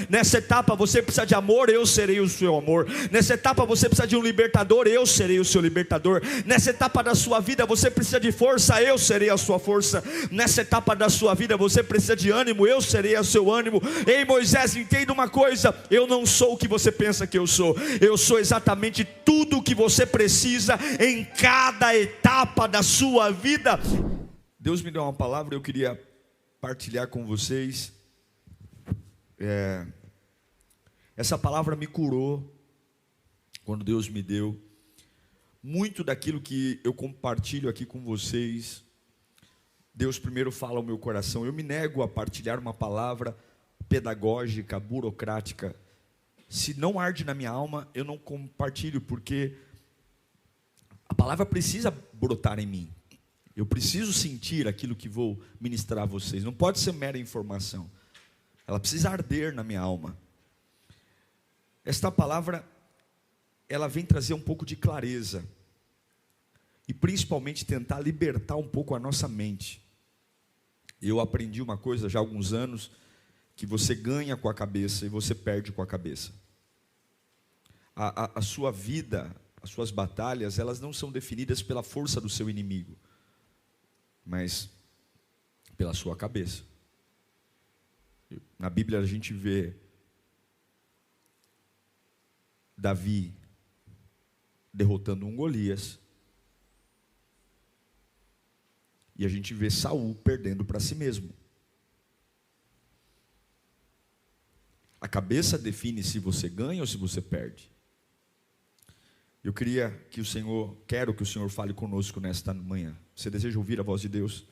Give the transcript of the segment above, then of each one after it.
Nessa etapa você precisa de amor, eu serei o seu amor. Nessa etapa você precisa de um libertador, eu serei o seu libertador. Nessa etapa da sua vida você precisa de força, eu serei a sua força. Nessa etapa da sua vida você precisa de ânimo, eu serei o seu ânimo. Ei Moisés, entenda uma coisa: eu não sou o que você pensa que eu sou. Eu sou exatamente tudo o que você precisa em cada etapa da sua vida. Deus me deu uma palavra, eu queria partilhar com vocês. Essa palavra me curou quando Deus me deu. Muito daquilo que eu compartilho aqui com vocês, Deus primeiro fala ao meu coração. Eu me nego a partilhar uma palavra pedagógica, burocrática. Se não arde na minha alma, eu não compartilho, porque a palavra precisa brotar em mim. Eu preciso sentir aquilo que vou ministrar a vocês. Não pode ser mera informação. Ela precisa arder na minha alma. Esta palavra, ela vem trazer um pouco de clareza. E principalmente tentar libertar um pouco a nossa mente. Eu aprendi uma coisa já há alguns anos, que você ganha com a cabeça e você perde com a cabeça. A sua vida, as suas batalhas, elas não são definidas pela força do seu inimigo, mas pela sua cabeça. Na Bíblia a gente vê Davi derrotando um Golias, e a gente vê Saul perdendo para si mesmo. A cabeça define se você ganha ou se você perde. Eu quero que o Senhor fale conosco nesta manhã. Você deseja ouvir a voz de Deus?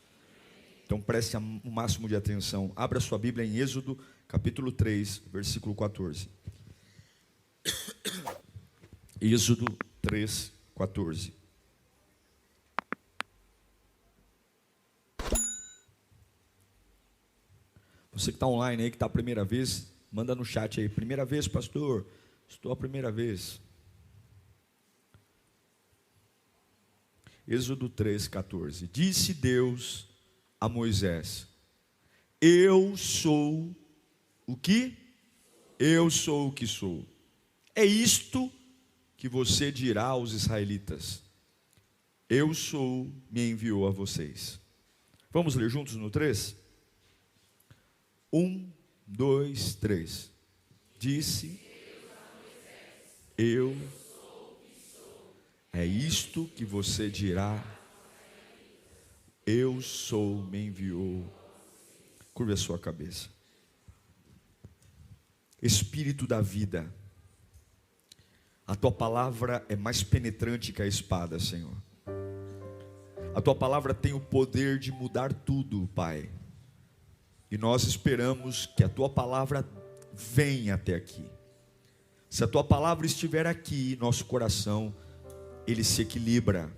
Então preste o máximo de atenção. Abra sua Bíblia em Êxodo, capítulo 3, versículo 14. Êxodo 3, 14. Você que está online aí, que está a primeira vez, manda no chat aí: primeira vez, pastor? Estou a primeira vez. Êxodo 3, 14. Disse Deus a Moisés: eu sou o que? Eu sou o que sou. É isto que você dirá aos israelitas: eu sou, me enviou a vocês. Vamos ler juntos no 3? 1, 2, 3. Disse eu, é isto que você dirá: eu sou, me enviou. Curva a sua cabeça. Espírito da vida, a tua palavra é mais penetrante que a espada, Senhor. A tua palavra tem o poder de mudar tudo, Pai. E nós esperamos que a tua palavra venha até aqui. Se a tua palavra estiver aqui, nosso coração, ele se equilibra.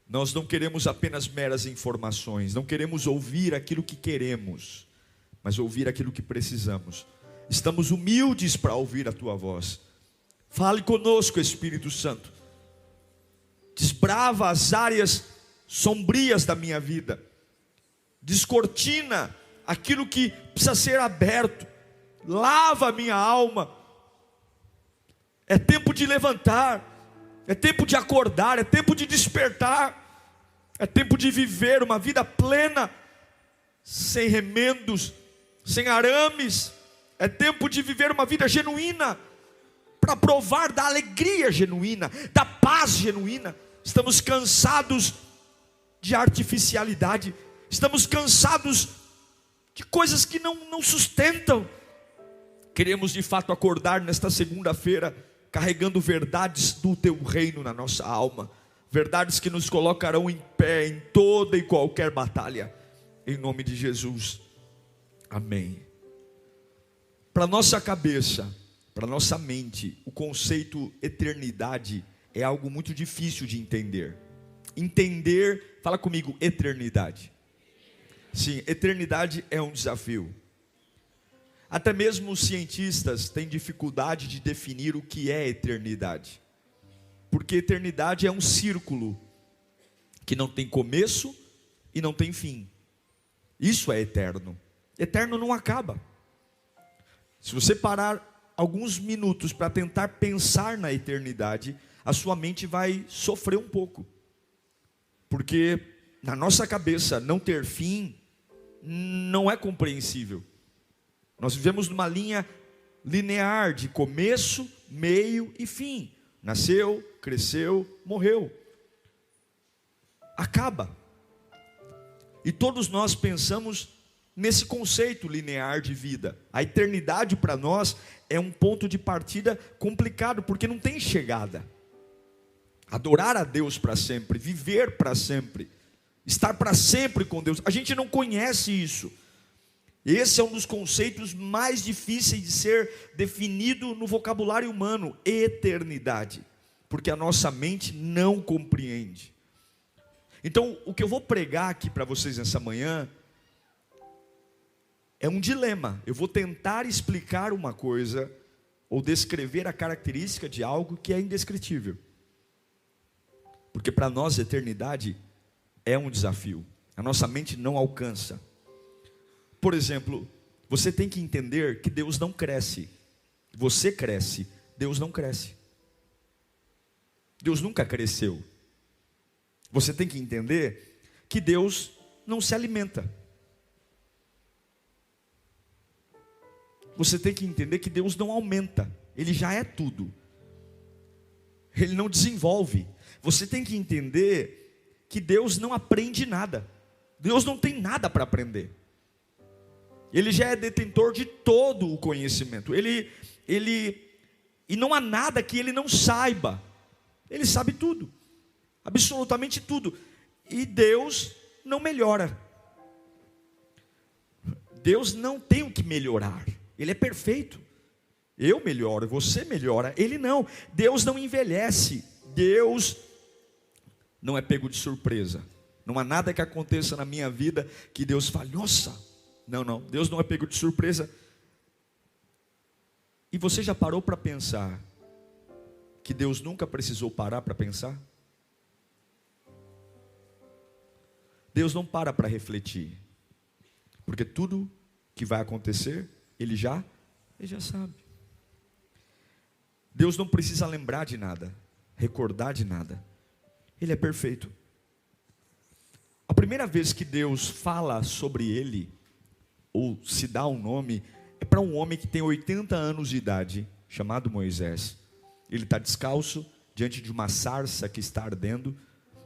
Nós não queremos apenas meras informações, não queremos ouvir aquilo que queremos, mas ouvir aquilo que precisamos. Estamos humildes para ouvir a tua voz. Fale conosco, Espírito Santo. Desbrava as áreas sombrias da minha vida. Descortina aquilo que precisa ser aberto. Lava a minha alma. É tempo de levantar. É tempo de acordar. É tempo de despertar. É tempo de viver uma vida plena, sem remendos, sem arames. É tempo de viver uma vida genuína, para provar da alegria genuína, da paz genuína. Estamos cansados de artificialidade. Estamos cansados de coisas que não sustentam. Queremos de fato acordar nesta segunda-feira carregando verdades do teu reino na nossa alma. Verdades que nos colocarão em pé em toda e qualquer batalha. Em nome de Jesus. Amém. Para nossa cabeça, para nossa mente, o conceito eternidade é algo muito difícil de entender. Entender, fala comigo, eternidade. Sim, eternidade é um desafio. Até mesmo os cientistas têm dificuldade de definir o que é eternidade. Porque eternidade é um círculo que não tem começo e não tem fim. Isso é eterno. Eterno não acaba. Se você parar alguns minutos para tentar pensar na eternidade, a sua mente vai sofrer um pouco. Porque na nossa cabeça não ter fim não é compreensível. Nós vivemos numa linha linear de começo, meio e fim. Nasceu, cresceu, morreu. Acaba. E todos nós pensamos nesse conceito linear de vida. A eternidade para nós é um ponto de partida complicado, porque não tem chegada. Adorar a Deus para sempre, viver para sempre, estar para sempre com Deus, a gente não conhece isso. Esse é um dos conceitos mais difíceis de ser definido no vocabulário humano, eternidade, porque a nossa mente não compreende. Então, o que eu vou pregar aqui para vocês nessa manhã é um dilema. Eu vou tentar explicar uma coisa ou descrever a característica de algo que é indescritível. Porque para nós a eternidade é um desafio. A nossa mente não alcança. Por exemplo, você tem que entender que Deus não cresce. Você cresce, Deus não cresce. Deus nunca cresceu. Você tem que entender que Deus não se alimenta. Você tem que entender que Deus não aumenta. Ele já é tudo. Ele não desenvolve. Você tem que entender que Deus não aprende nada. Deus não tem nada para aprender. Ele já é detentor de todo o conhecimento. E não há nada que Ele não saiba. Ele sabe tudo. Absolutamente tudo. E Deus não melhora. Deus não tem o que melhorar. Ele é perfeito. Eu melhoro, você melhora. Ele não. Deus não envelhece. Deus não é pego de surpresa. Não há nada que aconteça na minha vida que Deus fale, nossa. Não. Deus não é pego de surpresa. E você já parou para pensar que Deus nunca precisou parar para pensar? Deus não para refletir. Porque tudo que vai acontecer, Ele já sabe. Deus não precisa lembrar de nada, recordar de nada. Ele é perfeito. A primeira vez que Deus fala sobre Ele, ou se dá um nome, é para um homem que tem 80 anos de idade, chamado Moisés. Ele está descalço, diante de uma sarça que está ardendo,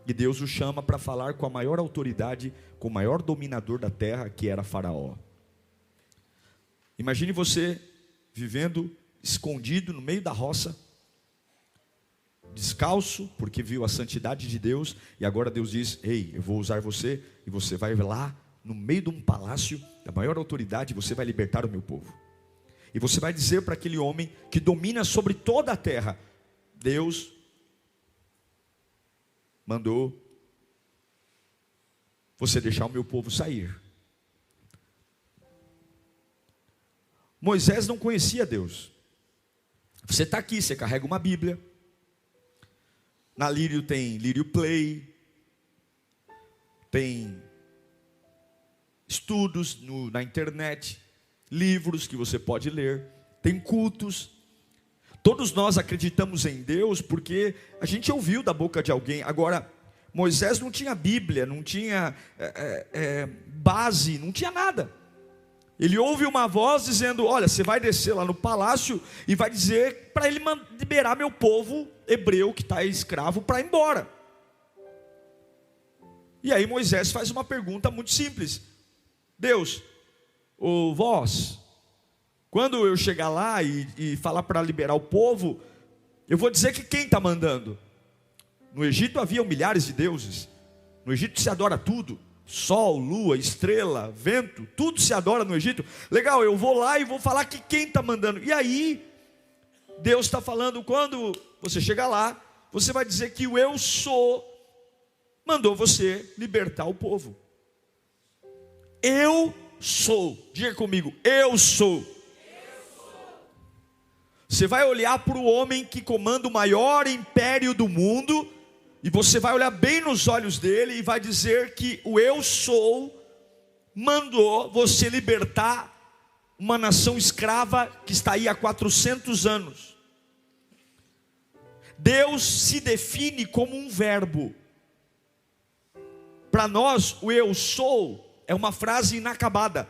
e Deus o chama para falar com a maior autoridade, com o maior dominador da terra, que era Faraó. Imagine você vivendo escondido no meio da roça, descalço, porque viu a santidade de Deus, e agora Deus diz, ei, eu vou usar você, e você vai lá, no meio de um palácio, da maior autoridade, você vai libertar o meu povo. E você vai dizer para aquele homem, que domina sobre toda a terra, Deus mandou você deixar o meu povo sair. Moisés não conhecia Deus. Você está aqui, você carrega uma Bíblia. Na Lírio tem Lírio Play. Tem estudos na internet. Livros que você pode ler. Tem cultos. Todos nós acreditamos em Deus porque a gente ouviu da boca de alguém. Agora, Moisés não tinha Bíblia, não tinha base, não tinha nada. Ele ouve uma voz dizendo, olha, você vai descer lá no palácio e vai dizer para ele liberar meu povo hebreu que está escravo para ir embora. E aí Moisés faz uma pergunta muito simples. Deus, ô vós, quando eu chegar lá e falar para liberar o povo, eu vou dizer que quem está mandando? No Egito havia milhares de deuses. No Egito se adora tudo. Sol, lua, estrela, vento, tudo se adora no Egito. Legal, eu vou lá e vou falar que quem está mandando. E aí, Deus está falando, quando você chegar lá, você vai dizer que o eu sou mandou você libertar o povo. Eu sou. Diga comigo, eu sou. Você vai olhar para o homem que comanda o maior império do mundo, e você vai olhar bem nos olhos dele e vai dizer que o eu sou mandou você libertar uma nação escrava que está aí há 400 anos. Deus se define como um verbo. Para nós, o eu sou é uma frase inacabada,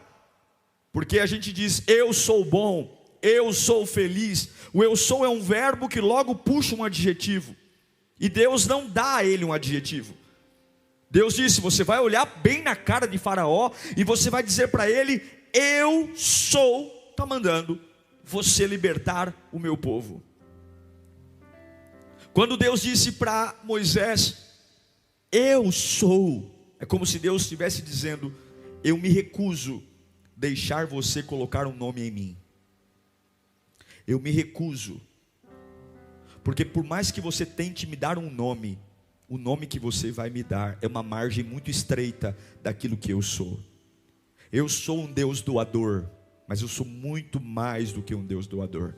porque a gente diz eu sou bom, eu sou feliz. O eu sou é um verbo que logo puxa um adjetivo, e Deus não dá a ele um adjetivo. Deus disse: você vai olhar bem na cara de Faraó e você vai dizer para ele: eu sou, está mandando você libertar o meu povo. Quando Deus disse para Moisés: eu sou, é como se Deus estivesse dizendo: eu me recuso deixar você colocar um nome em mim. Eu me recuso, porque por mais que você tente me dar um nome, o nome que você vai me dar é uma margem muito estreita daquilo que eu sou. Eu sou um Deus doador, mas eu sou muito mais do que um Deus doador.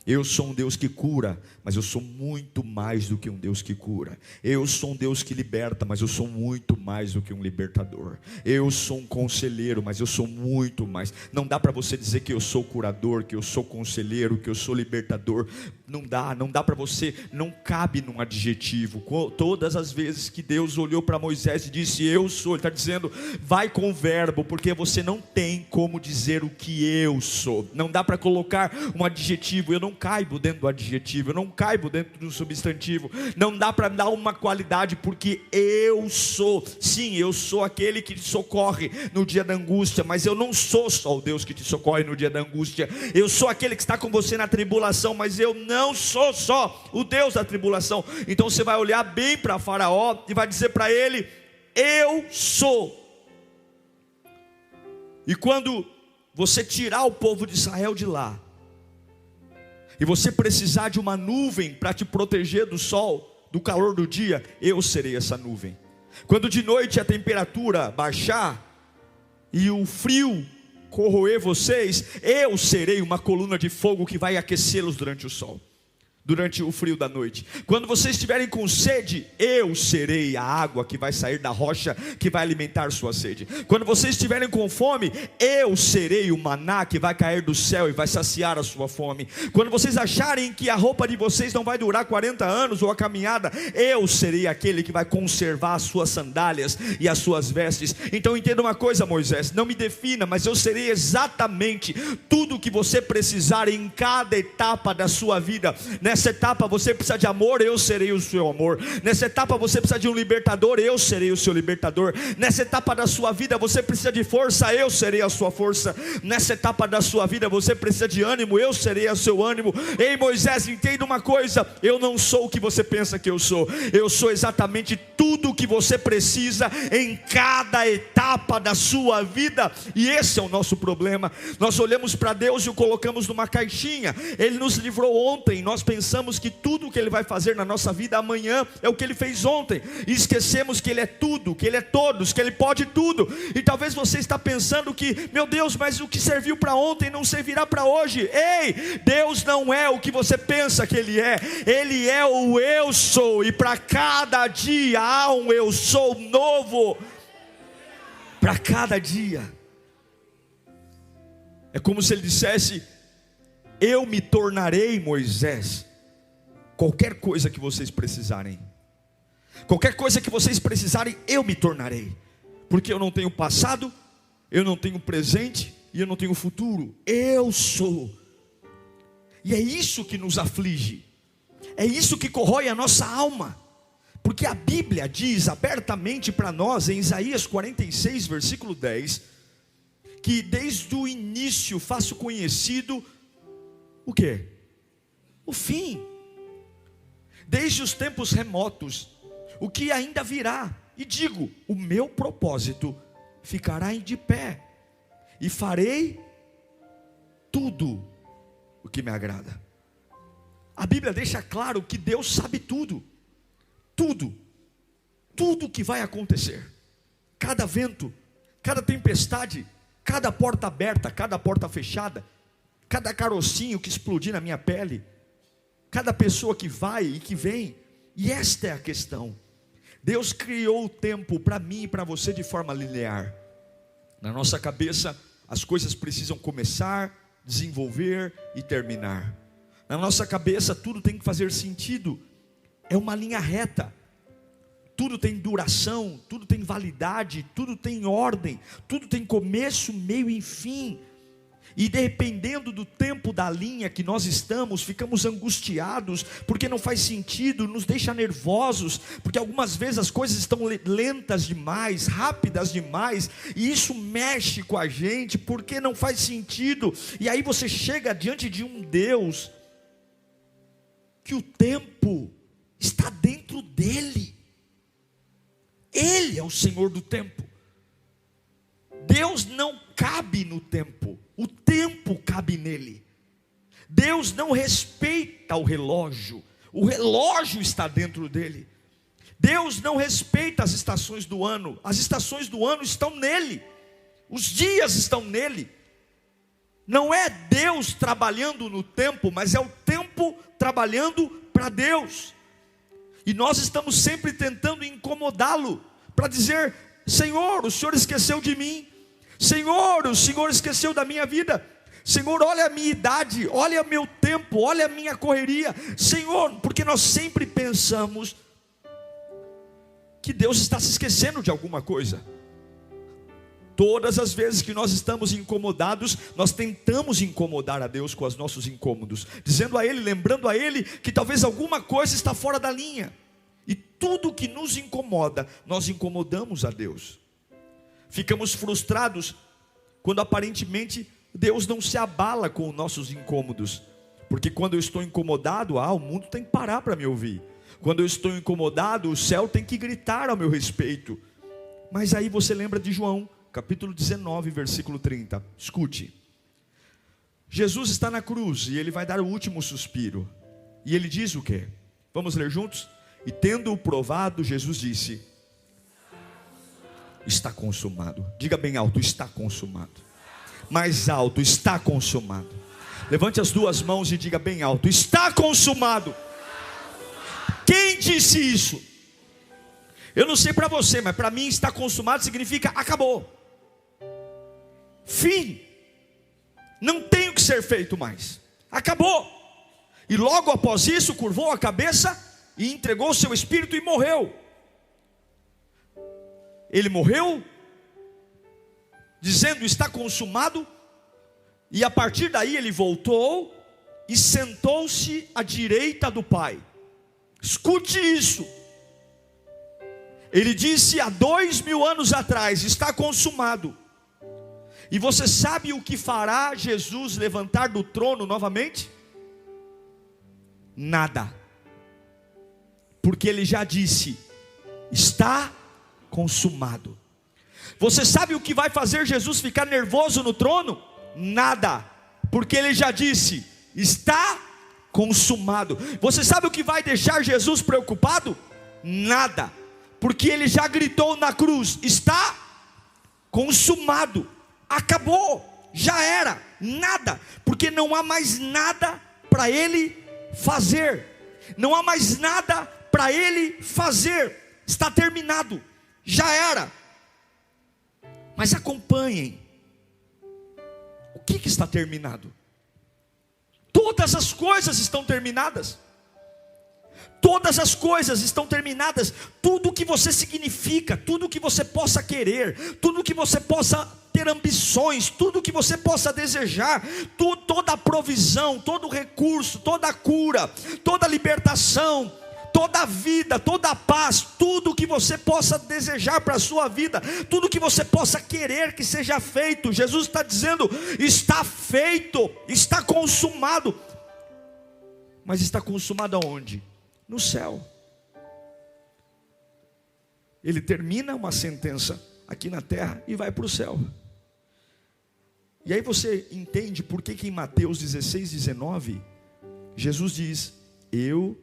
Eu sou um Deus que cura, mas eu sou muito mais do que um Deus que cura. Eu sou um Deus que liberta, mas eu sou muito mais do que um libertador. Eu sou um conselheiro, mas eu sou muito mais. Não dá para você dizer que eu sou curador, que eu sou conselheiro, que eu sou libertador. Não dá para você, não cabe num adjetivo. Todas as vezes que Deus olhou para Moisés e disse eu sou, Ele está dizendo vai com o verbo, porque você não tem como dizer o que eu sou. Não dá para colocar um adjetivo. Eu não caibo dentro do adjetivo, eu não caibo dentro do substantivo. Não dá para dar uma qualidade, porque eu sou. Sim, eu sou aquele que te socorre no dia da angústia, mas eu não sou só o Deus que te socorre no dia da angústia. Eu sou aquele que está com você na tribulação, mas eu não sou só o Deus da tribulação. Então você vai olhar bem para Faraó e vai dizer para ele: eu sou. E quando você tirar o povo de Israel de lá, e você precisar de uma nuvem para te proteger do sol, do calor do dia, eu serei essa nuvem. Quando de noite a temperatura baixar e o frio corroer vocês, eu serei uma coluna de fogo que vai aquecê-los durante o sol, durante o frio da noite. Quando vocês estiverem com sede, eu serei a água que vai sair da rocha, que vai alimentar sua sede. Quando vocês estiverem com fome, eu serei o maná que vai cair do céu e vai saciar a sua fome. Quando vocês acharem que a roupa de vocês não vai durar 40 anos, ou a caminhada, eu serei aquele que vai conservar as suas sandálias e as suas vestes. Então entenda uma coisa, Moisés, não me defina, mas eu serei exatamente tudo o que você precisar em cada etapa da sua vida. Nessa etapa você precisa de amor, eu serei o seu amor. Nessa etapa você precisa de um libertador, eu serei o seu libertador. Nessa etapa da sua vida você precisa de força, eu serei a sua força. Nessa etapa da sua vida você precisa de ânimo, eu serei o seu ânimo. Ei Moisés, entenda uma coisa: eu não sou o que você pensa que eu sou. Eu sou exatamente tudo o que você precisa em cada etapa da sua vida. E esse é o nosso problema. Nós olhamos para Deus e o colocamos numa caixinha. Ele nos livrou ontem, nós pensamos que tudo o que Ele vai fazer na nossa vida amanhã é o que Ele fez ontem, e esquecemos que Ele é tudo, que Ele é todos, que Ele pode tudo. E talvez você está pensando que, meu Deus, mas o que serviu para ontem não servirá para hoje. Ei, Deus não é o que você pensa que Ele é. Ele é o eu sou, e para cada dia há um eu sou novo. Para cada dia. É como se Ele dissesse: eu me tornarei, Moisés, qualquer coisa que vocês precisarem. Qualquer coisa que vocês precisarem, eu me tornarei. Porque eu não tenho passado, eu não tenho presente e eu não tenho futuro. Eu sou. E é isso que nos aflige. É isso que corrói a nossa alma. Porque a Bíblia diz abertamente para nós, em Isaías 46, versículo 10, que desde o início faço conhecido o quê? O fim. Desde os tempos remotos, o que ainda virá. E digo, o meu propósito ficará de pé, e farei tudo o que me agrada. A Bíblia deixa claro que Deus sabe tudo. Tudo que vai acontecer. Cada vento, cada tempestade, cada porta aberta, cada porta fechada, cada carocinho que explodir na minha pele, cada pessoa que vai e que vem. E esta é a questão. Deus criou o tempo para mim e para você de forma linear. Na nossa cabeça, as coisas precisam começar, desenvolver e terminar. Na nossa cabeça tudo tem que fazer sentido, é uma linha reta. Tudo tem duração, tudo tem validade, tudo tem ordem, tudo tem começo, meio e fim. E dependendo do tempo da linha que nós estamos, ficamos angustiados, porque não faz sentido, nos deixa nervosos, porque algumas vezes as coisas estão lentas demais, rápidas demais, e isso mexe com a gente, porque não faz sentido. E aí você chega diante de um Deus, que o tempo está dentro dele. Ele é o Senhor do tempo. Deus não cabe no tempo, o tempo cabe nele. Deus não respeita o relógio está dentro dele. Deus não respeita as estações do ano estão nele, os dias estão nele. Não é Deus trabalhando no tempo, mas é o tempo trabalhando para Deus. E nós estamos sempre tentando incomodá-lo, para dizer: Senhor, o Senhor esqueceu de mim. Senhor, o Senhor esqueceu da minha vida. Senhor, olha a minha idade, olha o meu tempo, olha a minha correria. Senhor, porque nós sempre pensamos que Deus está se esquecendo de alguma coisa. Todas as vezes que nós estamos incomodados, nós tentamos incomodar a Deus com os nossos incômodos, dizendo a Ele, lembrando a Ele que talvez alguma coisa está fora da linha. E tudo que nos incomoda, nós incomodamos a Deus. Ficamos frustrados quando aparentemente Deus não se abala com os nossos incômodos, porque quando eu estou incomodado, o mundo tem que parar para me ouvir. Quando eu estou incomodado, o céu tem que gritar ao meu respeito. Mas aí você lembra de João capítulo 19, versículo 30. Escute. Jesus está na cruz e ele vai dar o último suspiro. E ele diz o quê? Vamos ler juntos? E tendo-o provado, Jesus disse: está consumado. Diga bem alto: está consumado. Mais alto: está consumado. Levante as duas mãos e diga bem alto: está consumado. Quem disse isso? Eu não sei para você, mas para mim está consumado significa acabou. Fim. Não tem o que ser feito mais. Acabou. E logo após isso curvou a cabeça e entregou o seu espírito e morreu. Ele morreu dizendo: está consumado. E a partir daí ele voltou e sentou-se à direita do Pai. Escute isso. Ele disse há 2000 anos atrás: está consumado. E você sabe o que fará Jesus levantar do trono novamente? Nada. Porque ele já disse: está consumado. Você sabe o que vai fazer Jesus ficar nervoso no trono? Nada. Porque ele já disse: está consumado. Você sabe o que vai deixar Jesus preocupado? Nada. Porque ele já gritou na cruz: está consumado. Acabou, já era, nada. Porque não há mais nada para ele fazer. Não há mais nada para ele fazer. Está terminado, já era. Mas acompanhem. O que está terminado? Todas as coisas estão terminadas. Todas as coisas estão terminadas. Tudo que você significa, tudo que você possa querer, tudo que você possa ter ambições, tudo que você possa desejar, toda a provisão, todo o recurso, toda a cura, toda a libertação, toda a vida, toda a paz, tudo que você possa desejar para a sua vida, tudo que você possa querer que seja feito, Jesus está dizendo: está feito, está consumado. Mas está consumado aonde? No céu. Ele termina uma sentença aqui na terra e vai para o céu. E aí você entende por que em Mateus 16, 19 Jesus diz: eu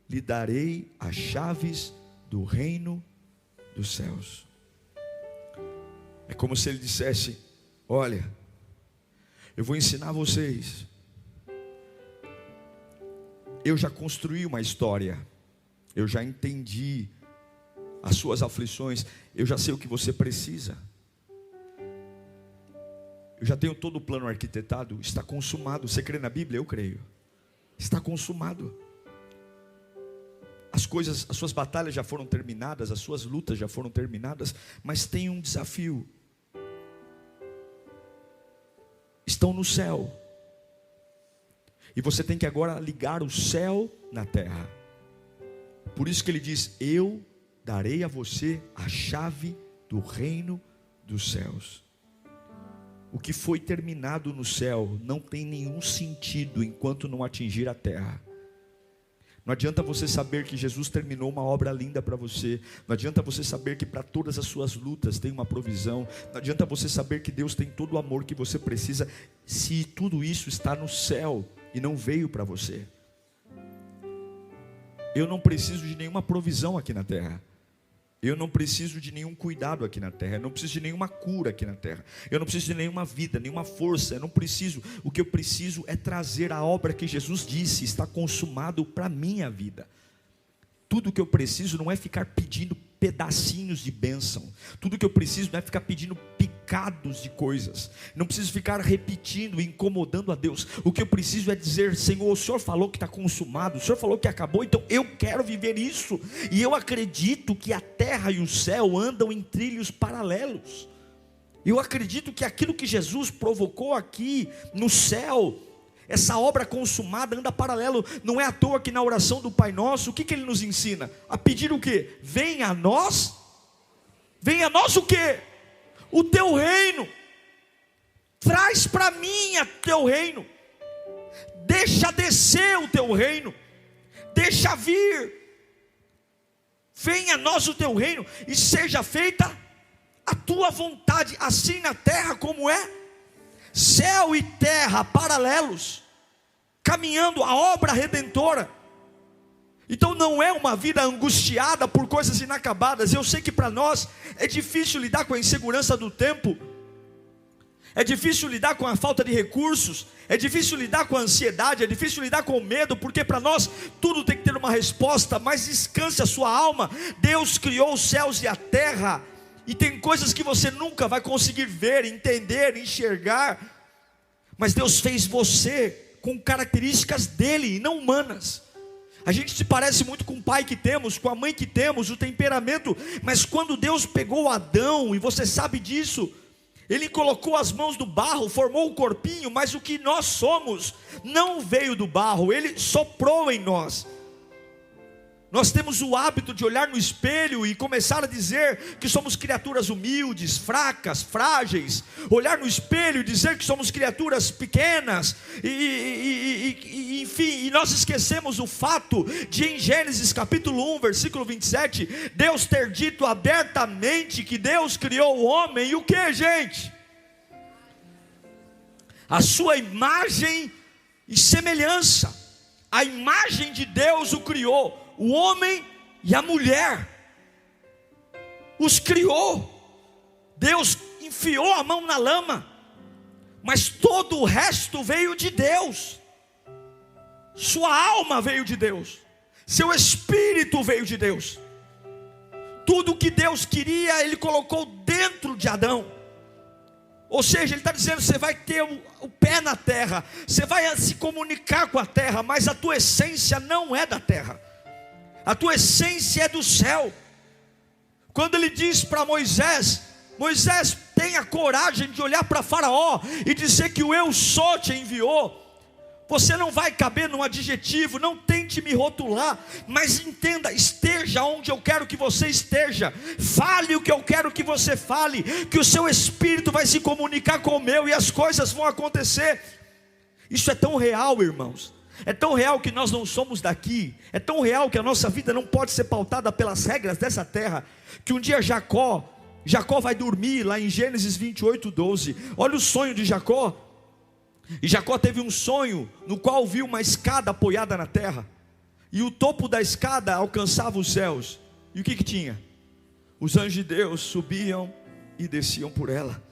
lhe darei as chaves do reino dos céus. É como se ele dissesse: olha, eu vou ensinar vocês. Eu já construí uma história, eu já entendi as suas aflições, eu já sei o que você precisa. Eu já tenho todo o plano arquitetado, está consumado. Você crê na Bíblia? Eu creio. Está consumado. As suas batalhas já foram terminadas, as suas lutas já foram terminadas, mas tem um desafio. Estão no céu. E você tem que agora ligar o céu na terra. Por isso que ele diz: eu darei a você a chave do reino dos céus. O que foi terminado no céu não tem nenhum sentido enquanto não atingir a terra. Não adianta você saber que Jesus terminou uma obra linda para você. Não adianta você saber que para todas as suas lutas tem uma provisão. Não adianta você saber que Deus tem todo o amor que você precisa, se tudo isso está no céu e não veio para você. Eu não preciso de nenhuma provisão aqui na terra. Eu não preciso de nenhum cuidado aqui na terra. Eu não preciso de nenhuma cura aqui na terra. Eu não preciso de nenhuma vida, nenhuma força. Eu não preciso. O que eu preciso é trazer a obra que Jesus disse está consumado para a minha vida. Tudo que eu preciso não é ficar pedindo pedacinhos de bênção. Tudo que eu preciso não é ficar pedindo picados de coisas. Não preciso ficar repetindo, incomodando a Deus. O que eu preciso é dizer: Senhor, o Senhor falou que está consumado, o Senhor falou que acabou, então eu quero viver isso. E eu acredito que a terra e o céu andam em trilhos paralelos. Eu acredito que aquilo que Jesus provocou aqui no céu, essa obra consumada, anda paralelo. Não é à toa que na oração do Pai Nosso, o que ele nos ensina? A pedir o quê? Venha a nós o quê? O teu reino. Traz para mim o teu reino. Deixa descer o teu reino. Deixa vir. Venha a nós o teu reino e seja feita a tua vontade, assim na terra como é. Céu e terra paralelos, caminhando a obra redentora. Então não é uma vida angustiada por coisas inacabadas. Eu sei que para nós é difícil lidar com a insegurança do tempo, é difícil lidar com a falta de recursos, é difícil lidar com a ansiedade, é difícil lidar com o medo, porque para nós tudo tem que ter uma resposta. Mas descanse a sua alma. Deus criou os céus e a terra, e tem coisas que você nunca vai conseguir ver, entender, enxergar. Mas Deus fez você com características dele e não humanas. A gente se parece muito com o pai que temos, com a mãe que temos, o temperamento. Mas quando Deus pegou Adão, e você sabe disso, ele colocou as mãos no barro, formou o corpinho. Mas o que nós somos não veio do barro, ele soprou em nós. Nós temos o hábito de olhar no espelho e começar a dizer que somos criaturas humildes, fracas, frágeis. Olhar no espelho e dizer que somos criaturas pequenas. Enfim, e nós esquecemos o fato de em Gênesis capítulo 1, versículo 27, Deus ter dito abertamente que Deus criou o homem. E o que, gente? A sua imagem e semelhança. A imagem de Deus o criou. O homem e a mulher os criou. Deus enfiou a mão na lama, mas todo o resto veio de Deus. Sua alma veio de Deus, seu espírito veio de Deus. Tudo que Deus queria, Ele colocou dentro de Adão. Ou seja, Ele está dizendo: você vai ter o pé na terra, você vai se comunicar com a terra, mas a tua essência não é da terra. A tua essência é do céu. Quando ele diz para Moisés: Moisés, tenha coragem de olhar para Faraó e dizer que o Eu Sou te enviou. Você não vai caber num adjetivo, não tente me rotular, mas entenda, esteja onde eu quero que você esteja, fale o que eu quero que você fale, que o seu espírito vai se comunicar com o meu e as coisas vão acontecer. Isso é tão real, irmãos. É tão real que nós não somos daqui. É tão real que a nossa vida não pode ser pautada pelas regras dessa terra. Que um dia Jacó vai dormir lá em Gênesis 28, 12. Olha o sonho de Jacó. E Jacó teve um sonho no qual viu uma escada apoiada na terra. E o topo da escada alcançava os céus. E o que tinha? Os anjos de Deus subiam e desciam por ela.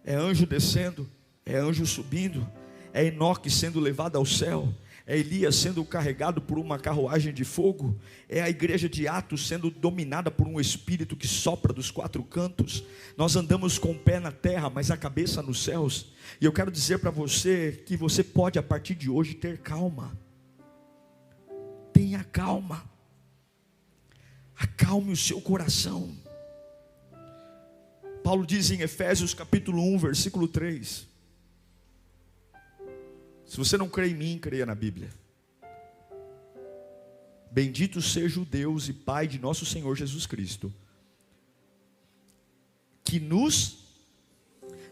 É anjo descendo, é anjo subindo, é Enoque sendo levado ao céu, É Elias sendo carregado por uma carruagem de fogo. É a igreja de Atos sendo dominada por um espírito que sopra dos quatro cantos. Nós andamos com o pé na terra, mas a cabeça nos céus. E eu quero dizer para você que você pode a partir de hoje ter calma. Tenha calma. Acalme o seu coração. Paulo diz em Efésios capítulo 1, versículo 3. Se você não crê em mim, creia na Bíblia. Bendito seja o Deus e Pai de nosso Senhor Jesus Cristo, que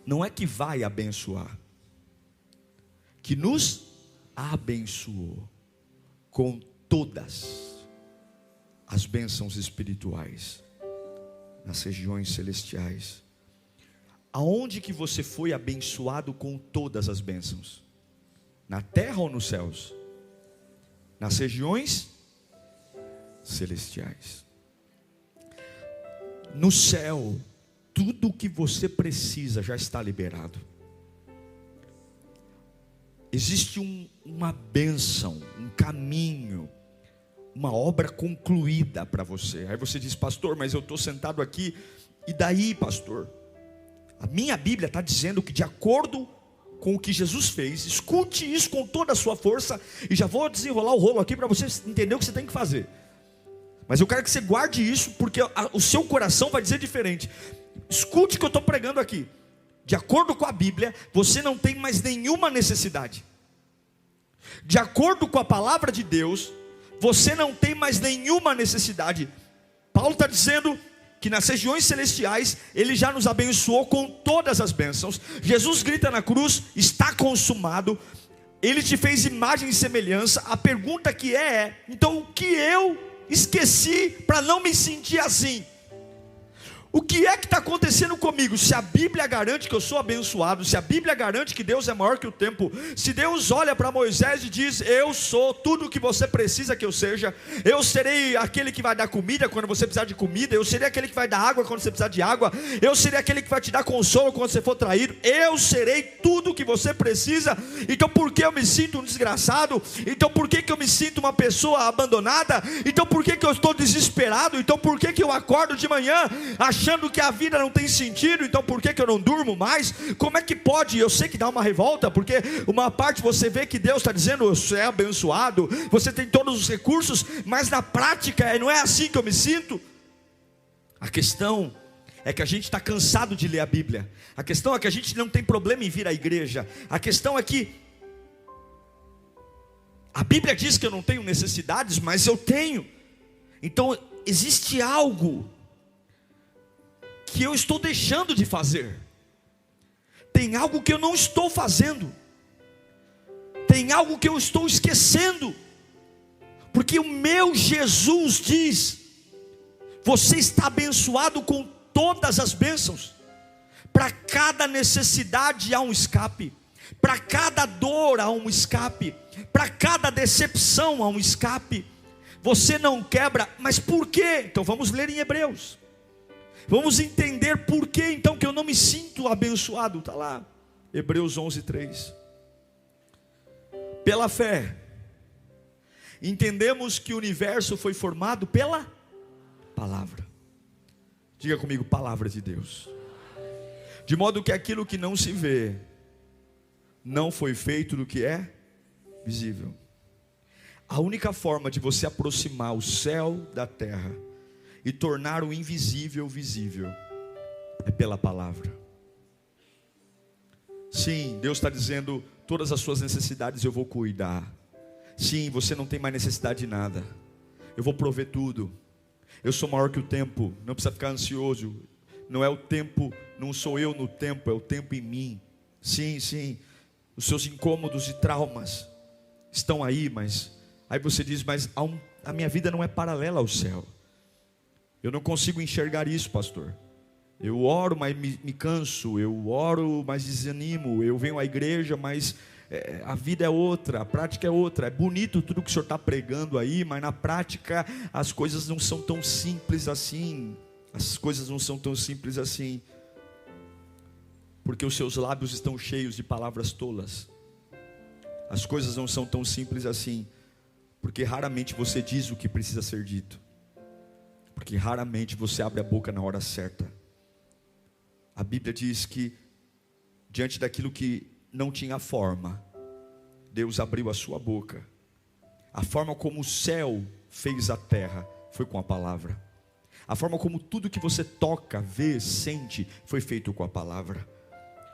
não é que vai abençoar, que nos abençoou com todas as bênçãos espirituais nas regiões celestiais. Aonde que você foi abençoado com todas as bênçãos? Na terra ou nos céus? Nas regiões celestiais. No céu, tudo o que você precisa já está liberado. Existe uma bênção, um caminho, uma obra concluída para você. Aí você diz: pastor, mas eu estou sentado aqui, e daí, pastor? A minha Bíblia está dizendo que de acordo com o que Jesus fez, escute isso com toda a sua força, e já vou desenrolar o rolo aqui para você entender o que você tem que fazer. Mas eu quero que você guarde isso, porque o seu coração vai dizer diferente. Escute o que eu estou pregando aqui. De acordo com a Bíblia, você não tem mais nenhuma necessidade. De acordo com a palavra de Deus, você não tem mais nenhuma necessidade. Paulo está dizendo que nas regiões celestiais Ele já nos abençoou com todas as bênçãos. Jesus grita na cruz: está consumado. Ele te fez imagem e semelhança. A pergunta que então o que eu esqueci para não me sentir assim? O que é que está acontecendo comigo? Se a Bíblia garante que eu sou abençoado, se a Bíblia garante que Deus é maior que o tempo, se Deus olha para Moisés e diz: eu sou tudo o que você precisa que eu seja, eu serei aquele que vai dar comida quando você precisar de comida, eu serei aquele que vai dar água quando você precisar de água, eu serei aquele que vai te dar consolo quando você for traído, eu serei tudo o que você precisa. Então por que eu me sinto um desgraçado? Então por que eu me sinto uma pessoa abandonada? Então por que eu estou desesperado? Então por que eu acordo de manhã achando que a vida não tem sentido? Então por que eu não durmo mais? Como é que pode? Eu sei que dá uma revolta, porque uma parte você vê que Deus está dizendo: você é abençoado, você tem todos os recursos, mas na prática não é assim que eu me sinto. A questão é que a gente está cansado de ler a Bíblia. A questão é que a gente não tem problema em vir à igreja. A questão é que a Bíblia diz que eu não tenho necessidades, mas eu tenho. Então existe algo que eu estou deixando de fazer. Tem algo que eu não estou fazendo. Tem algo que eu estou esquecendo. Porque o meu Jesus diz: você está abençoado com todas as bênçãos. Para cada necessidade há um escape. Para cada dor há um escape. Para cada decepção há um escape. Você não quebra. Mas por quê? Então vamos ler em Hebreus. Vamos entender por que então que eu não me sinto abençoado. Está lá, Hebreus 11:3. Pela fé, entendemos que o universo foi formado pela palavra. Diga comigo: palavra de Deus. De modo que aquilo que não se vê não foi feito do que é visível. A única forma de você aproximar o céu da terra e tornar o invisível visível é pela palavra. Sim, Deus está dizendo: todas as suas necessidades eu vou cuidar. Sim, você não tem mais necessidade de nada. Eu vou prover tudo. Eu sou maior que o tempo. Não precisa ficar ansioso. Não é o tempo, não sou eu no tempo, é o tempo em mim. Sim, sim. Os seus incômodos e traumas estão aí, mas aí você diz: mas a minha vida não é paralela ao céu. Eu não consigo enxergar isso, pastor. Eu oro, mas me canso. Eu oro, mas desanimo. Eu venho à igreja, mas a vida é outra, a prática é outra. É bonito tudo que o senhor está pregando aí, mas na prática as coisas não são tão simples assim. As coisas não são tão simples assim. Porque os seus lábios estão cheios de palavras tolas. as coisas não são tão simples assim, porque raramente você diz o que precisa ser dito, porque raramente você abre a boca na hora certa. A Bíblia diz que diante daquilo que não tinha forma, Deus abriu a sua boca. A forma como o céu fez a terra foi com a palavra. A forma como tudo que você toca, vê, sente, foi feito com a palavra.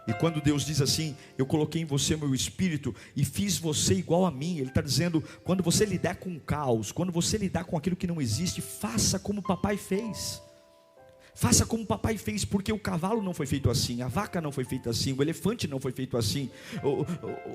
E quando Deus diz assim, eu coloquei em você o meu espírito e fiz você igual a mim, Ele está dizendo, quando você lidar com o caos, quando você lidar com aquilo que não existe, faça como o papai fez. Faça como o papai fez, porque o cavalo não foi feito assim, a vaca não foi feita assim, o elefante não foi feito assim,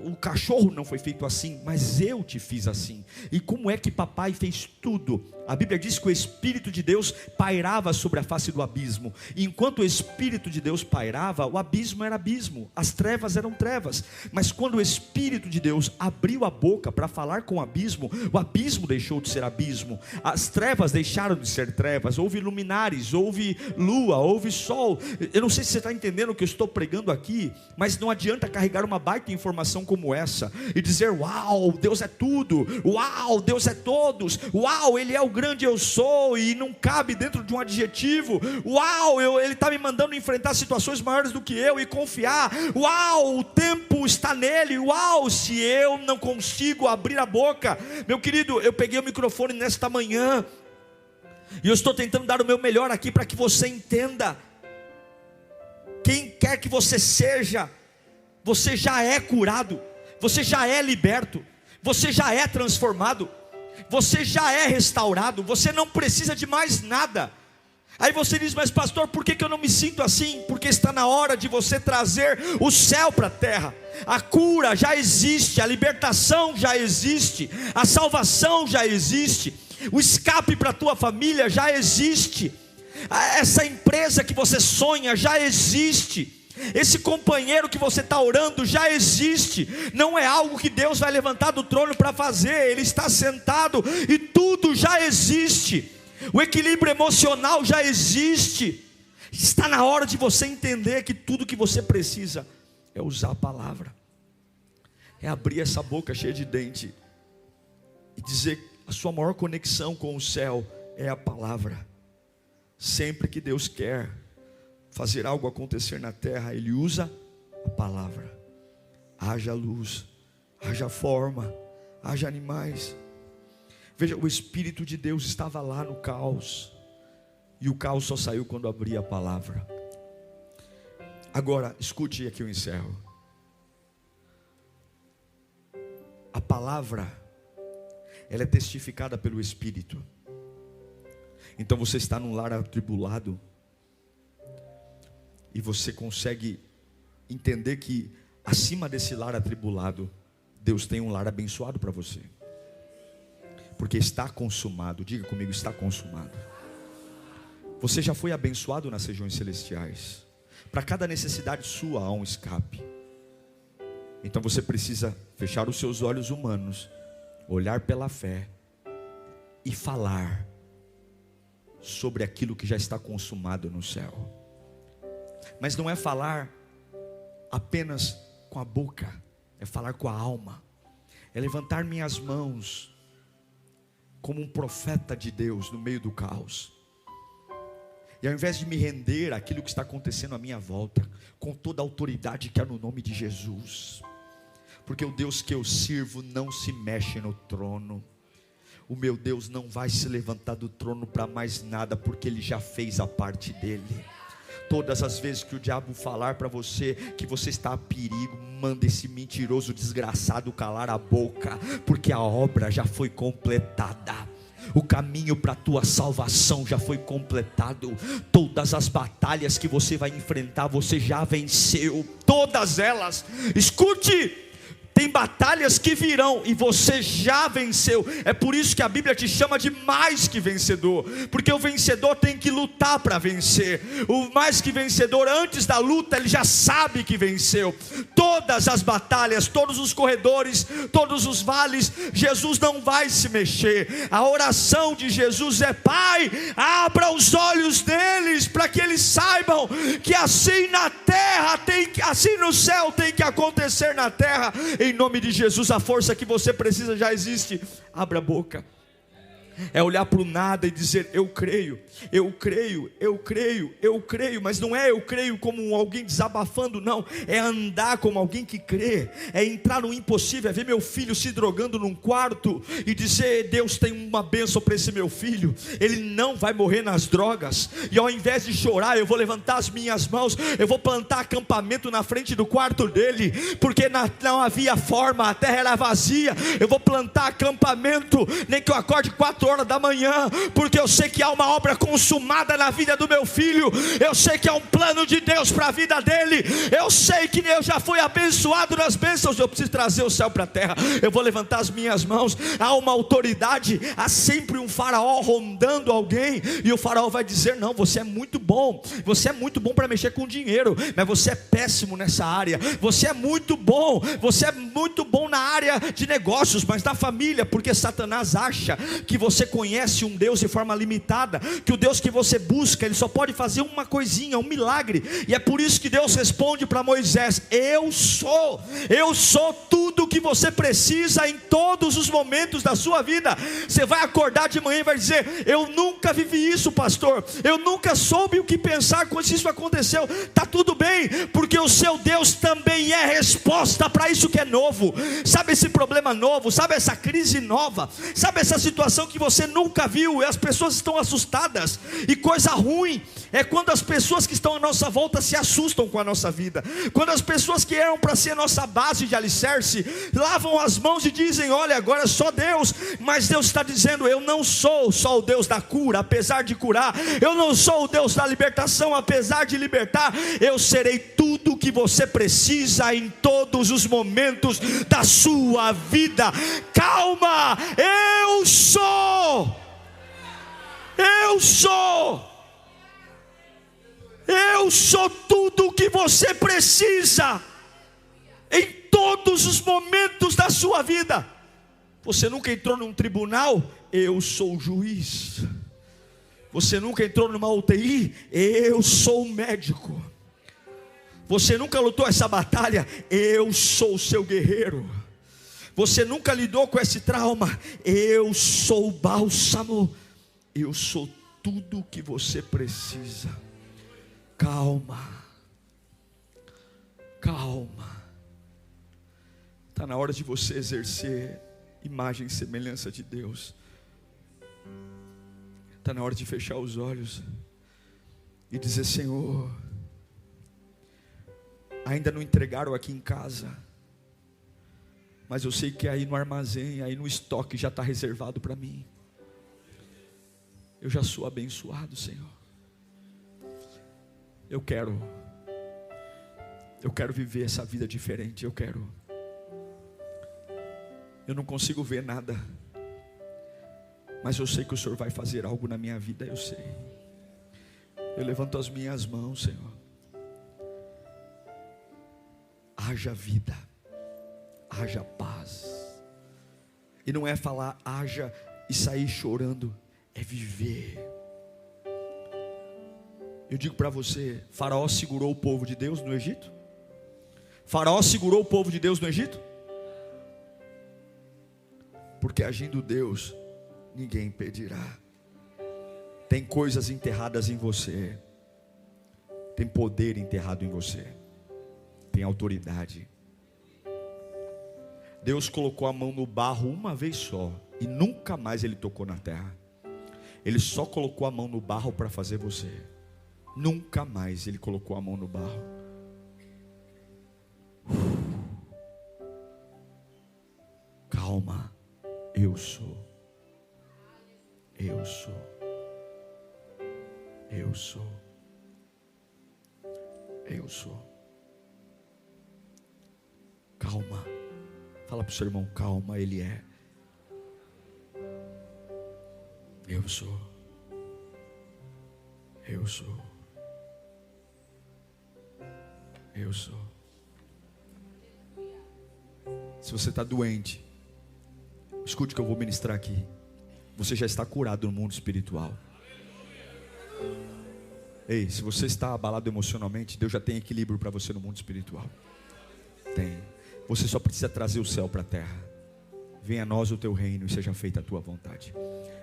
o cachorro não foi feito assim, mas eu te fiz assim. E como é que papai fez tudo? A Bíblia diz que o Espírito de Deus pairava sobre a face do abismo. E enquanto o Espírito de Deus pairava, o abismo era abismo, as trevas eram trevas. Mas quando o Espírito de Deus abriu a boca para falar com o abismo deixou de ser abismo, as trevas deixaram de ser trevas, houve luminares, houve lua, houve sol. Eu não sei se você está entendendo o que eu estou pregando aqui, mas não adianta carregar uma baita informação como essa e dizer, uau, Deus é tudo, uau, Deus é todos, uau, Ele é o grande eu sou, e não cabe dentro de um adjetivo, uau, Ele está me mandando enfrentar situações maiores do que eu e confiar, uau, o tempo está nele, uau, se eu não consigo abrir a boca. Meu querido, eu peguei o microfone nesta manhã, e eu estou tentando dar o meu melhor aqui para que você entenda. Quem quer que você seja, você já é curado, você já é liberto, você já é transformado, você já é restaurado, você não precisa de mais nada. Aí você diz, mas pastor, por que eu não me sinto assim? Porque está na hora de você trazer o céu para a terra. A cura já existe, a libertação já existe, a salvação já existe, o escape para a tua família já existe, essa empresa que você sonha já existe, esse companheiro que você está orando já existe. Não é algo que Deus vai levantar do trono para fazer, Ele está sentado e tudo já existe. O equilíbrio emocional já existe. Está na hora de você entender que tudo que você precisa é usar a palavra, é abrir essa boca cheia de dente e dizer, a sua maior conexão com o céu é a palavra. Sempre que Deus quer fazer algo acontecer na terra, Ele usa a palavra. Haja luz, haja forma, haja animais. Veja, o Espírito de Deus estava lá no caos, e o caos só saiu quando abria a palavra. Agora, escute, aqui eu encerro. A palavra, ela é testificada pelo Espírito. Então você está num lar atribulado, e você consegue entender que acima desse lar atribulado, Deus tem um lar abençoado para você. Porque está consumado, diga comigo, está consumado. Você já foi abençoado nas regiões celestiais. Para cada necessidade sua há um escape. Então você precisa fechar os seus olhos humanos, olhar pela fé e falar sobre aquilo que já está consumado no céu. Mas não é falar apenas com a boca, é falar com a alma, é levantar minhas mãos como um profeta de Deus no meio do caos, e ao invés de me render àquilo que está acontecendo à minha volta, com toda a autoridade que há no nome de Jesus, porque o Deus que eu sirvo não se mexe no trono. O meu Deus não vai se levantar do trono para mais nada, porque Ele já fez a parte dele. Todas as vezes que o diabo falar para você que você está a perigo, manda esse mentiroso desgraçado calar a boca, porque a obra já foi completada. O caminho para a tua salvação já foi completado. Todas as batalhas que você vai enfrentar, você já venceu. Todas elas. Escute! Tem batalhas que virão e você já venceu. É por isso que a Bíblia te chama de mais que vencedor, porque o vencedor tem que lutar para vencer. O mais que vencedor, antes da luta, ele já sabe que venceu. Todas as batalhas, todos os corredores, todos os vales, Jesus não vai se mexer. A oração de Jesus é: Pai, abra os olhos deles, para que eles saibam que assim na terra assim no céu tem que acontecer na terra. Em nome de Jesus, a força que você precisa já existe. Abra a boca. É olhar para o nada e dizer: eu creio, eu creio, eu creio, eu creio. Mas não é eu creio como alguém desabafando, não. É andar como alguém que crê. É entrar no impossível, é ver meu filho se drogando num quarto e dizer: Deus tem uma bênção para esse meu filho. Ele não vai morrer nas drogas. E ao invés de chorar, eu vou levantar as minhas mãos, eu vou plantar acampamento na frente do quarto dele, porque não havia forma, a terra era vazia. Eu vou plantar acampamento, nem que eu acorde 4 horas da manhã, porque eu sei que há uma obra consumada na vida do meu filho. Eu sei que há um plano de Deus para a vida dele. Eu sei que eu já fui abençoado nas bênçãos. Eu preciso trazer o céu para a terra. Eu vou levantar as minhas mãos. Há uma autoridade, há sempre um faraó rondando alguém, e o faraó vai dizer: não, você é muito bom, você é muito bom para mexer com dinheiro, mas você é péssimo nessa área. Você é muito bom na área de negócios, mas da família, porque Satanás acha que você conhece um Deus de forma limitada, que o Deus que você busca, ele só pode fazer uma coisinha, um milagre. E é por isso que Deus responde para Moisés: eu sou tudo o que você precisa em todos os momentos da sua vida. Você vai acordar de manhã e vai dizer: eu nunca vivi isso, pastor, eu nunca soube o que pensar quando isso aconteceu. Está tudo bem, porque o seu Deus também é resposta para isso que é novo. Sabe esse problema novo, sabe essa crise nova, sabe essa situação que você nunca viu, e as pessoas estão assustadas. E coisa ruim é quando as pessoas que estão à nossa volta se assustam com a nossa vida. Quando as pessoas que eram para ser a nossa base de alicerce lavam as mãos e dizem: olha, agora é só Deus. Mas Deus está dizendo: eu não sou só o Deus da cura, apesar de curar. Eu não sou o Deus da libertação, apesar de libertar. Eu serei tudo o que você precisa em todos os momentos da sua vida. Calma, eu sou tudo o que você precisa em todos os momentos da sua vida. Você nunca entrou num tribunal? Eu sou o juiz. Você nunca entrou numa UTI? Eu sou o médico. Você nunca lutou essa batalha? Eu sou o seu guerreiro. Você nunca lidou com esse trauma? Eu sou o bálsamo. Eu sou tudo o que você precisa. Calma. Está na hora de você exercer imagem e semelhança de Deus. Está na hora de fechar os olhos e dizer: Senhor, ainda não entregaram aqui em casa, mas eu sei que aí no armazém, aí no estoque já está reservado para mim. Eu já sou abençoado, Senhor. Eu quero viver essa vida diferente. Eu não consigo ver nada, mas eu sei que o Senhor vai fazer algo na minha vida. Eu sei. Eu levanto as minhas mãos, Senhor. Haja vida, haja paz. E não é falar haja e sair chorando, é viver. Eu digo para você: Faraó segurou o povo de Deus no Egito? Faraó segurou o povo de Deus no Egito? Porque agindo Deus, ninguém impedirá. Tem coisas enterradas em você, tem poder enterrado em você, tem autoridade. Deus colocou a mão no barro uma vez só, e nunca mais Ele tocou na terra. Ele só colocou a mão no barro para fazer você. Nunca mais Ele colocou a mão no barro. Calma. Eu sou. Calma. Fala para o seu irmão: calma, Ele é. Eu sou. Se você está doente, escute o que eu vou ministrar aqui. Você já está curado no mundo espiritual. Ei, se você está abalado emocionalmente, Deus já tem equilíbrio para você no mundo espiritual. Tem. Você só precisa trazer o céu para a terra. Venha a nós o teu reino e seja feita a tua vontade.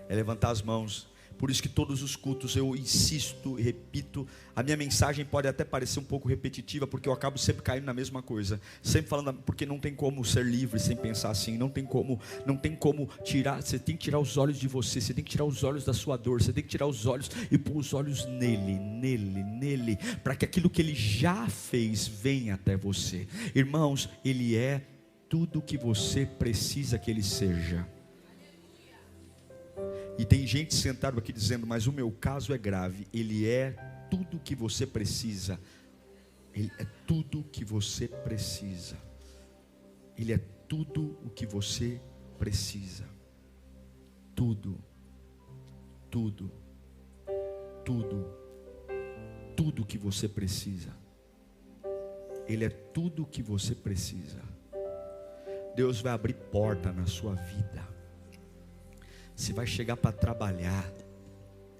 É levantar as mãos. Por isso que todos os cultos eu insisto e repito. A minha mensagem pode até parecer um pouco repetitiva, porque eu acabo sempre caindo na mesma coisa, sempre falando, porque não tem como ser livre sem pensar assim. Não tem como tirar. Você tem que tirar os olhos de você, você tem que tirar os olhos da sua dor, você tem que tirar os olhos e pôr os olhos nele, para que aquilo que ele já fez venha até você. Irmãos, ele é tudo o que você precisa que ele seja. E tem gente sentada aqui dizendo, mas o meu caso é grave. Ele é tudo o que você precisa. Ele é tudo o que você precisa. Ele é tudo o que você precisa. Tudo o que você precisa. Ele é tudo o que você precisa. Deus vai abrir porta na sua vida. Você vai chegar para trabalhar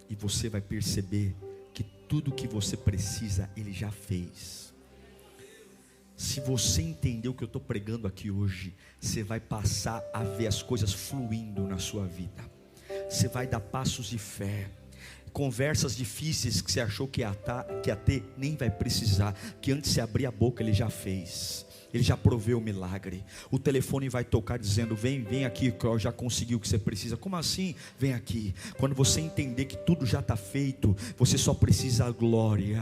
e você vai perceber que tudo que você precisa Ele já fez. Se você entender o que eu estou pregando aqui hoje, você vai passar a ver as coisas fluindo na sua vida. Você vai dar passos de fé. Conversas difíceis que você achou que ia ter, nem vai precisar, que antes de você abrir a boca Ele já fez. Ele já proveu o milagre. O telefone vai tocar dizendo, vem aqui que eu já consegui o que você precisa. Como assim? Vem aqui. Quando você entender que tudo já está feito, você só precisa glória.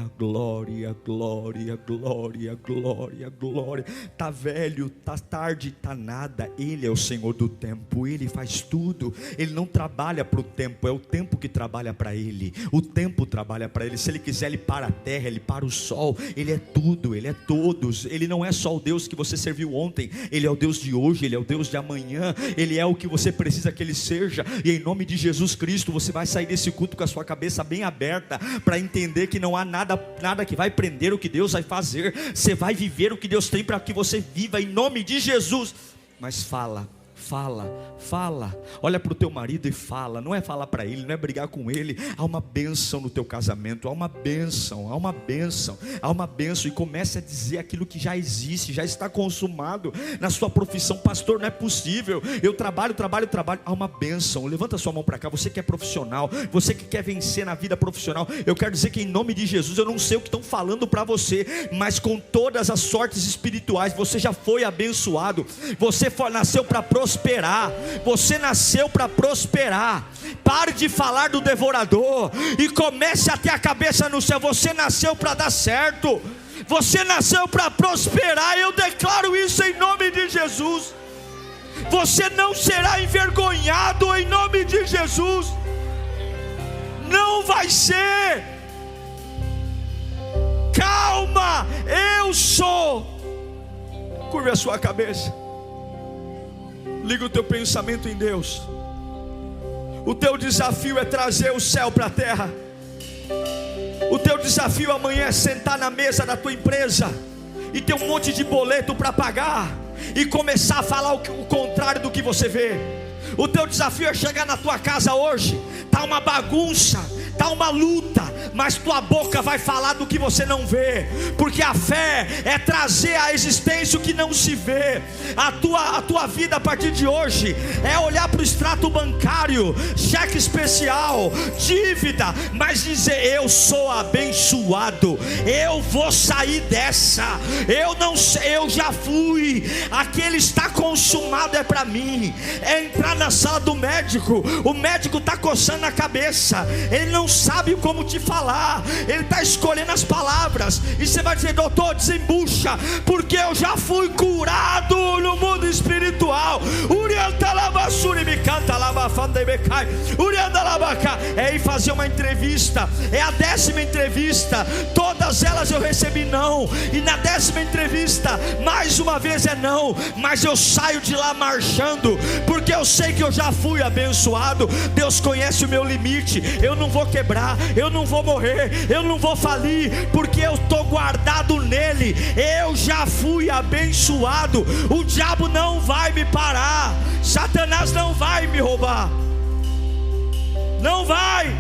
Está velho, está tarde, está nada. Ele é o Senhor do tempo. Ele faz tudo. Ele não trabalha para o tempo, é o tempo que trabalha para Ele. O tempo trabalha para Ele. Se Ele quiser, Ele para a terra, Ele para o sol. Ele é tudo, Ele é todos. Ele não é só o Deus que você serviu ontem, Ele é o Deus de hoje, Ele é o Deus de amanhã, Ele é o que você precisa que Ele seja. E em nome de Jesus Cristo, você vai sair desse culto com a sua cabeça bem aberta, para entender que não há nada que vai prender o que Deus vai fazer. Você vai viver o que Deus tem para que você viva, em nome de Jesus. Mas fala, olha para o teu marido e fala. Não é falar para ele, não é brigar com ele. Há uma bênção no teu casamento, há uma bênção. E comece a dizer aquilo que já existe, já está consumado na sua profissão. Pastor, não é possível, eu trabalho. Há uma bênção. Levanta sua mão para cá, você que é profissional, você que quer vencer na vida profissional. Eu quero dizer que em nome de Jesus, eu não sei o que estão falando para você, mas com todas as sortes espirituais, você já foi abençoado. Você nasceu para prosperar. Você nasceu para prosperar. Pare de falar do devorador e comece a ter a cabeça no céu. Você nasceu para dar certo. Você nasceu para prosperar. Eu declaro isso em nome de Jesus. Você não será envergonhado em nome de Jesus. Não vai ser. Calma, eu sou. Curve a sua cabeça. Liga o teu pensamento em Deus. O teu desafio é trazer o céu para a terra. O teu desafio amanhã é sentar na mesa da tua empresa e ter um monte de boleto para pagar e começar a falar o contrário do que você vê. O teu desafio é chegar na tua casa hoje, está uma bagunça, está uma luta, mas tua boca vai falar do que você não vê, porque a fé é trazer à existência o que não se vê. A tua vida a partir de hoje é olhar para o extrato bancário, cheque especial, dívida, mas dizer: eu sou abençoado, eu vou sair dessa, eu não sei, eu já fui, aquele está consumado é para mim. É entrar na sala do médico, o médico está coçando a cabeça, ele não sabe como te falar, ele está escolhendo as palavras, e você vai dizer: doutor, desembucha, porque eu já fui curado no mundo espiritual. É ir fazer uma entrevista, é a 10ª entrevista, todas elas eu recebi não, e na 10ª entrevista mais uma vez é não, mas eu saio de lá marchando, porque eu sei que eu já fui abençoado. Deus conhece o meu limite, eu não vou quebrar, eu não vou morrer, eu não vou falir, porque eu estou guardado nele, eu já fui abençoado. O diabo não vai me parar, Satanás não vai me roubar, não vai.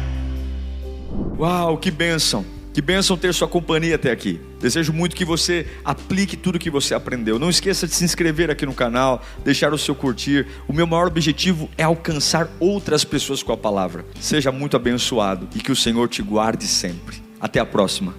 Uau, que bênção, Que bênção ter sua companhia até aqui. Desejo muito que você aplique tudo que você aprendeu. Não esqueça de se inscrever aqui no canal, deixar o seu curtir. O meu maior objetivo é alcançar outras pessoas com a palavra. Seja muito abençoado e que o Senhor te guarde sempre. Até a próxima.